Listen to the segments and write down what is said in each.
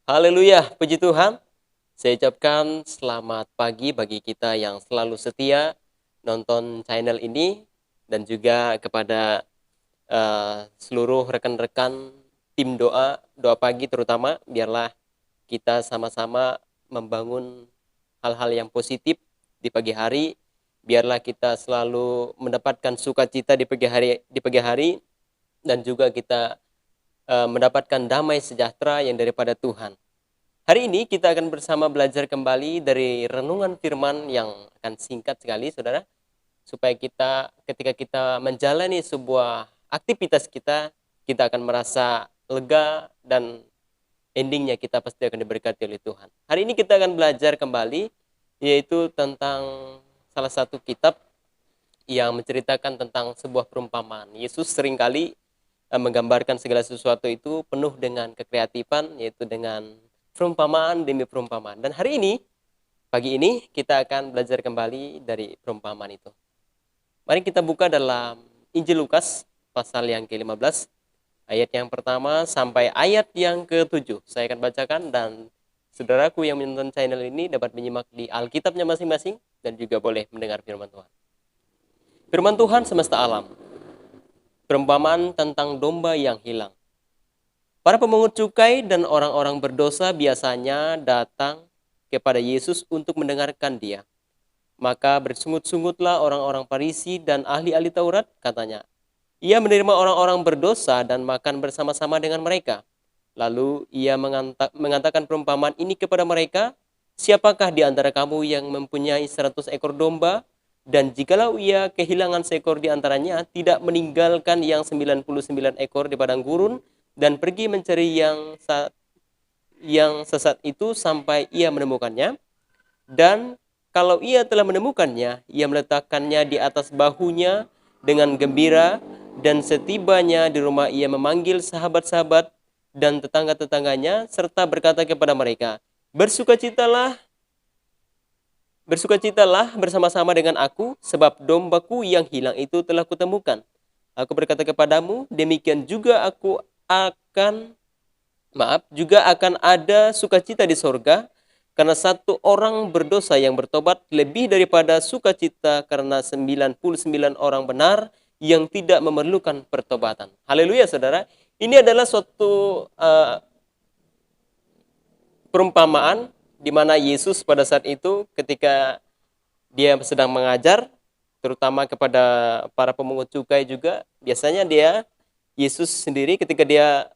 Haleluya, puji Tuhan. Saya ucapkan selamat pagi bagi kita yang selalu setia nonton channel ini dan juga kepada seluruh rekan-rekan tim doa pagi terutama, biarlah kita sama-sama membangun hal-hal yang positif di pagi hari. Biarlah kita selalu mendapatkan sukacita di pagi hari dan juga kita mendapatkan damai sejahtera yang daripada Tuhan. Hari ini kita akan bersama belajar kembali dari renungan firman yang akan singkat sekali, saudara, supaya kita ketika kita menjalani sebuah aktivitas kita akan merasa lega dan endingnya kita pasti akan diberkati oleh Tuhan. Hari ini kita akan belajar kembali yaitu tentang salah satu kitab yang menceritakan tentang sebuah perumpamaan. Yesus seringkali menggambarkan segala sesuatu itu penuh dengan kekreatifan, yaitu dengan perumpamaan demi perumpamaan. Dan hari ini, pagi ini, kita akan belajar kembali dari perumpamaan itu. Mari kita buka dalam Injil Lukas, pasal yang ke-15, ayat yang pertama sampai ayat yang ke-7. Saya akan bacakan dan saudaraku yang menonton channel ini dapat menyimak di Alkitabnya masing-masing dan juga boleh mendengar firman Tuhan. Firman Tuhan semesta alam. Perumpamaan tentang domba yang hilang. Para pemungut cukai dan orang-orang berdosa biasanya datang kepada Yesus untuk mendengarkan dia. Maka bersungut-sungutlah orang-orang Farisi dan ahli-ahli Taurat, katanya. Ia menerima orang-orang berdosa dan makan bersama-sama dengan mereka. Lalu ia mengatakan perumpamaan ini kepada mereka, siapakah di antara kamu yang mempunyai 100 ekor domba, dan jikalau ia kehilangan seekor di antaranya, tidak meninggalkan yang 99 ekor di padang gurun, dan pergi mencari yang sesat itu sampai ia menemukannya. Dan kalau ia telah menemukannya, ia meletakkannya di atas bahunya dengan gembira, dan setibanya di rumah ia memanggil sahabat-sahabat dan tetangga-tetangganya, serta berkata kepada mereka, Bersukacitalah bersama-sama dengan aku, sebab dombaku yang hilang itu telah kutemukan. Aku berkata kepadamu, demikian juga juga akan ada sukacita di sorga, karena satu orang berdosa yang bertobat lebih daripada sukacita karena 99 orang benar yang tidak memerlukan pertobatan. Haleluya, saudara. Ini adalah suatu perumpamaan di mana Yesus pada saat itu ketika dia sedang mengajar, terutama kepada para pemungut cukai juga, biasanya Yesus sendiri ketika dia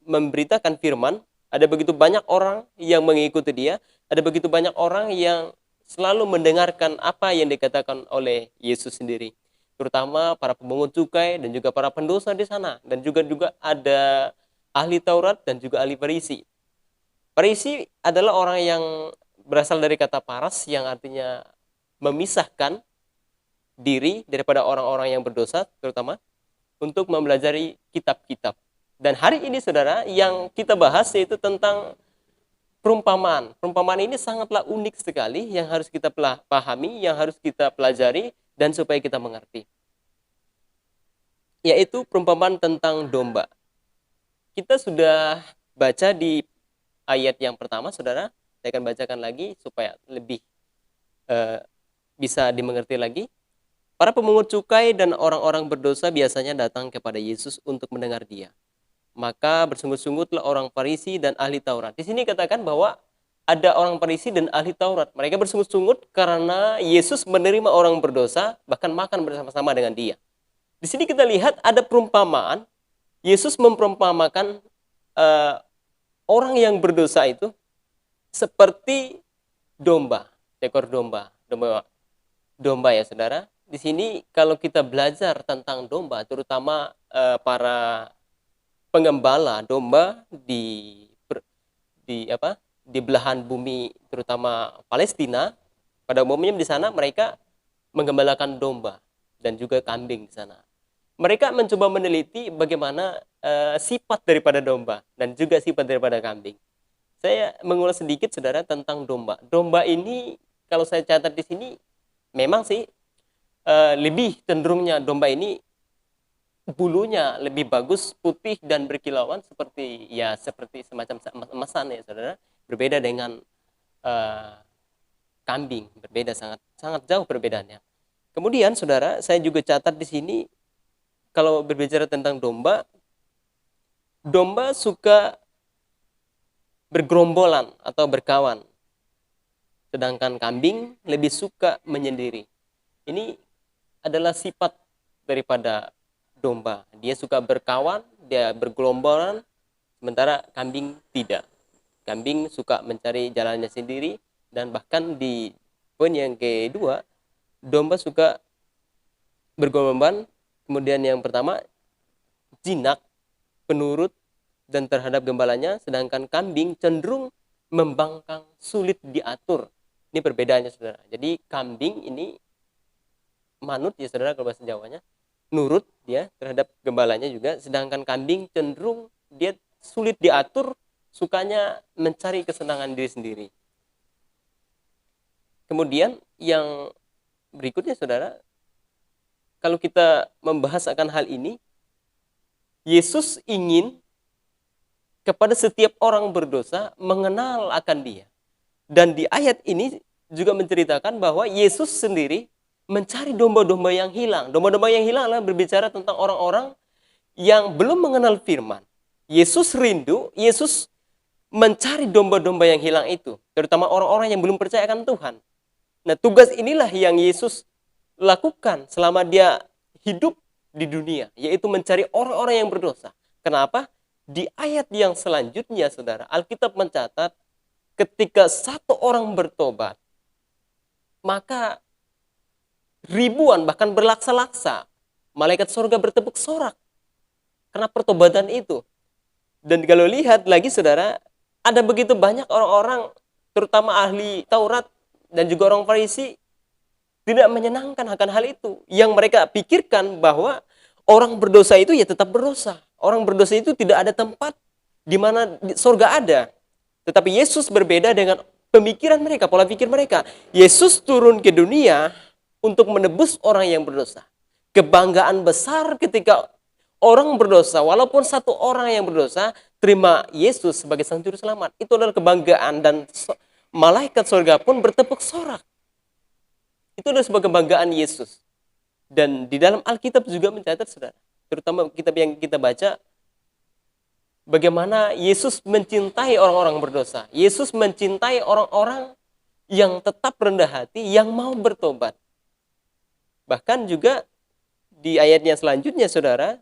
memberitakan firman, ada begitu banyak orang yang mengikuti dia, ada begitu banyak orang yang selalu mendengarkan apa yang dikatakan oleh Yesus sendiri. Terutama para pemungut cukai dan juga para pendosa di sana, dan juga ada ahli Taurat dan juga ahli Farisi. Farisi adalah orang yang berasal dari kata paras yang artinya memisahkan diri daripada orang-orang yang berdosa, terutama untuk mempelajari kitab-kitab. Dan hari ini saudara, yang kita bahas yaitu tentang perumpamaan. Perumpamaan ini sangatlah unik sekali yang harus kita pahami, yang harus kita pelajari dan supaya kita mengerti. Yaitu perumpamaan tentang domba. Kita sudah baca di ayat yang pertama, saudara. Saya akan bacakan lagi supaya lebih bisa dimengerti lagi. Para pemungut cukai dan orang-orang berdosa biasanya datang kepada Yesus untuk mendengar dia. Maka bersungut-sungutlah orang Farisi dan ahli Taurat. Di sini katakan bahwa ada orang Farisi dan ahli Taurat. Mereka bersungut-sungut karena Yesus menerima orang berdosa, bahkan makan bersama-sama dengan dia. Di sini kita lihat ada perumpamaan. Yesus memperumpamakan orang yang berdosa itu seperti domba, seekor domba ya saudara. Di sini kalau kita belajar tentang domba, terutama para pengembala domba di belahan bumi, terutama Palestina, pada umumnya di sana mereka menggembalakan domba dan juga kambing di sana. Mereka mencoba meneliti bagaimana sifat daripada domba dan juga sifat daripada kambing. Saya mengulas sedikit saudara tentang domba. Domba ini kalau saya catat di sini memang sih lebih cenderungnya domba ini bulunya lebih bagus, putih dan berkilauan seperti semacam emas-emasan ya saudara. Berbeda dengan eh, kambing, berbeda sangat sangat jauh perbedaannya. Kemudian saudara, saya juga catat di sini kalau berbicara tentang domba, domba suka bergerombolan atau berkawan, sedangkan kambing lebih suka menyendiri. Ini adalah sifat daripada domba. Dia suka berkawan, dia bergelombolan, sementara kambing tidak. Kambing suka mencari jalannya sendiri, dan bahkan di poin yang kedua, domba suka bergelombolan. Kemudian yang pertama, jinak, penurut, dan terhadap gembalanya, sedangkan kambing cenderung membangkang, sulit diatur. Ini perbedaannya saudara. Jadi kambing ini manut ya saudara kalau bahasa Jawanya, nurut dia terhadap gembalanya juga, sedangkan kambing cenderung dia sulit diatur, sukanya mencari kesenangan diri sendiri. Kemudian yang berikutnya saudara, kalau kita membahas akan hal ini, Yesus ingin kepada setiap orang berdosa mengenal akan dia. Dan di ayat ini juga menceritakan bahwa Yesus sendiri mencari domba-domba yang hilang. Domba-domba yang hilang adalah berbicara tentang orang-orang yang belum mengenal firman. Yesus rindu, Yesus mencari domba-domba yang hilang itu, terutama orang-orang yang belum percaya akan Tuhan. Nah, tugas inilah yang Yesus lakukan selama dia hidup di dunia, yaitu mencari orang-orang yang berdosa. Kenapa? Di ayat yang selanjutnya, saudara, Alkitab mencatat ketika satu orang bertobat, maka ribuan, bahkan berlaksa-laksa, malaikat surga bertepuk sorak karena pertobatan itu. Dan kalau lihat lagi, saudara, ada begitu banyak orang-orang, terutama ahli Taurat dan juga orang Farisi, tidak menyenangkan akan hal itu. Yang mereka pikirkan bahwa orang berdosa itu ya tetap berdosa. Orang berdosa itu tidak ada tempat di mana surga ada. Tetapi Yesus berbeda dengan pemikiran mereka, pola pikir mereka. Yesus turun ke dunia untuk menebus orang yang berdosa. Kebanggaan besar ketika orang berdosa, walaupun satu orang yang berdosa, terima Yesus sebagai sang juru selamat. Itu adalah kebanggaan, dan malaikat surga pun bertepuk sorak. Itu adalah sebuah kebanggaan Yesus. Dan di dalam Alkitab juga mencatat, saudara, terutama kitab yang kita baca, bagaimana Yesus mencintai orang-orang berdosa. Yesus mencintai orang-orang yang tetap rendah hati, yang mau bertobat. Bahkan juga di ayatnya selanjutnya, saudara,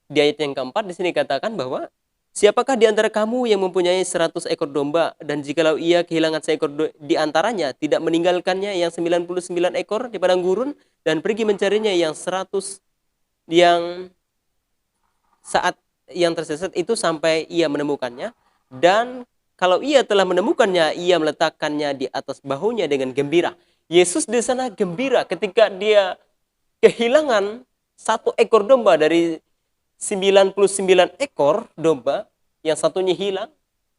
di ayat yang keempat di sini katakan bahwa siapakah di antara kamu yang mempunyai 100 ekor domba, dan jikalau ia kehilangan seekor di antaranya, tidak meninggalkannya yang 99 ekor di padang gurun dan pergi mencarinya yang 100 yang saat yang tersesat itu sampai ia menemukannya, dan kalau ia telah menemukannya, ia meletakkannya di atas bahunya dengan gembira. Yesus di sana gembira ketika dia kehilangan satu ekor domba dari 99 ekor domba, yang satunya hilang,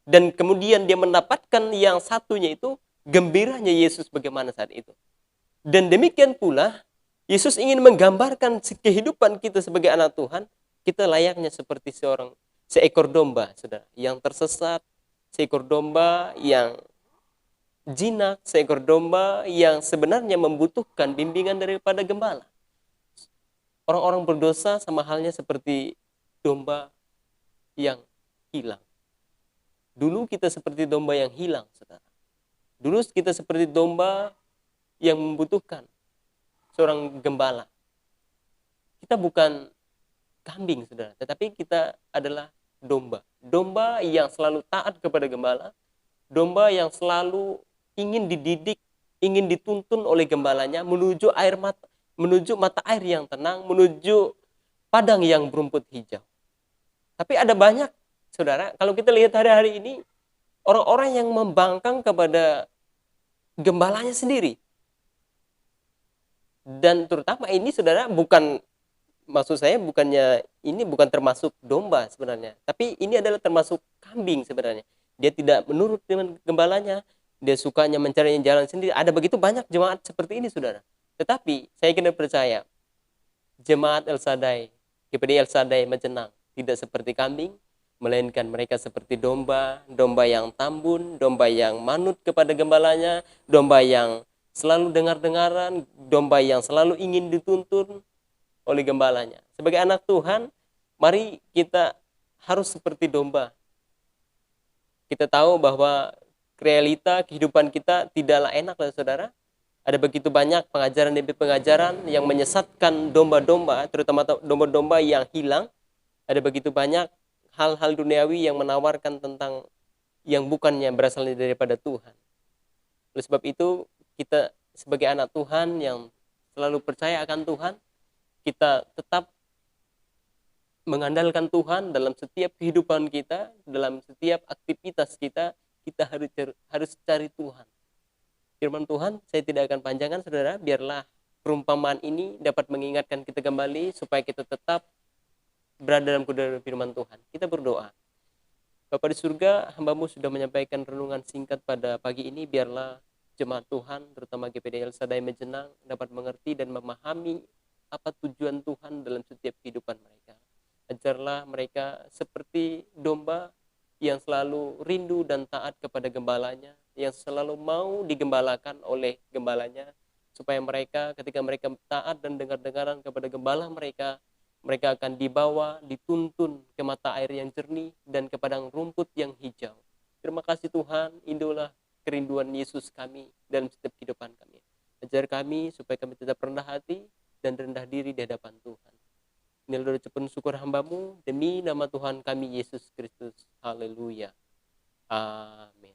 dan kemudian dia mendapatkan yang satunya itu. Gembiranya Yesus bagaimana saat itu. Dan demikian pula Yesus ingin menggambarkan kehidupan kita sebagai anak Tuhan. Kita layaknya seperti seekor domba, saudara, yang tersesat, seekor domba yang jinak, seekor domba yang sebenarnya membutuhkan bimbingan daripada gembala. Orang-orang berdosa sama halnya seperti domba yang hilang. Dulu kita seperti domba yang hilang, saudara. Dulu kita seperti domba yang membutuhkan seorang gembala. Kita bukan kambing, saudara, tetapi kita adalah domba. Domba yang selalu taat kepada gembala. Domba yang selalu ingin dididik, ingin dituntun oleh gembalanya menuju mata air yang tenang, menuju padang yang berumput hijau. Tapi ada banyak, saudara, kalau kita lihat hari-hari ini, orang-orang yang membangkang kepada gembalanya sendiri. Dan terutama ini, saudara, maksud saya bukannya ini bukan termasuk domba sebenarnya, tapi ini adalah termasuk kambing sebenarnya. Dia tidak menurut dengan gembalanya, dia sukanya mencari jalan sendiri. Ada begitu banyak jemaat seperti ini, saudara. Tetapi saya kena percaya, jemaat El Shaddai, GPD El Shaddai Majenang tidak seperti kambing, melainkan mereka seperti domba, domba yang tambun, domba yang manut kepada gembalanya, domba yang selalu dengar-dengaran, domba yang selalu ingin dituntun oleh gembalanya. Sebagai anak Tuhan, mari kita harus seperti domba. Kita tahu bahwa realita kehidupan kita tidaklah enak, saudara. Ada begitu banyak pengajaran demi pengajaran yang menyesatkan domba-domba, terutama domba-domba yang hilang. Ada begitu banyak hal-hal duniawi yang menawarkan tentang yang bukannya berasal daripada Tuhan. Oleh sebab itu, kita sebagai anak Tuhan yang selalu percaya akan Tuhan, kita tetap mengandalkan Tuhan dalam setiap kehidupan kita, dalam setiap aktivitas kita harus cari Tuhan. Firman Tuhan, saya tidak akan panjangkan, saudara, biarlah perumpamaan ini dapat mengingatkan kita kembali supaya kita tetap berada dalam kebenaran firman Tuhan. Kita berdoa. Bapa di surga, hamba-Mu sudah menyampaikan renungan singkat pada pagi ini, biarlah jemaat Tuhan, terutama GPD El Shaddai Majenang, dapat mengerti dan memahami apa tujuan Tuhan dalam setiap kehidupan mereka. Ajarlah mereka seperti domba yang selalu rindu dan taat kepada gembalanya, yang selalu mau digembalakan oleh gembalanya, supaya mereka ketika mereka taat dan dengar-dengaran kepada gembala mereka, mereka akan dibawa, dituntun ke mata air yang jernih dan ke padang rumput yang hijau. Terima kasih Tuhan, inilah kerinduan Yesus kami dalam setiap kehidupan kami. Ajar kami supaya kami tetap rendah hati dan rendah diri di hadapan Tuhan. Inilah ucapan syukur hamba-Mu demi nama Tuhan kami Yesus Kristus. Haleluya. Amin.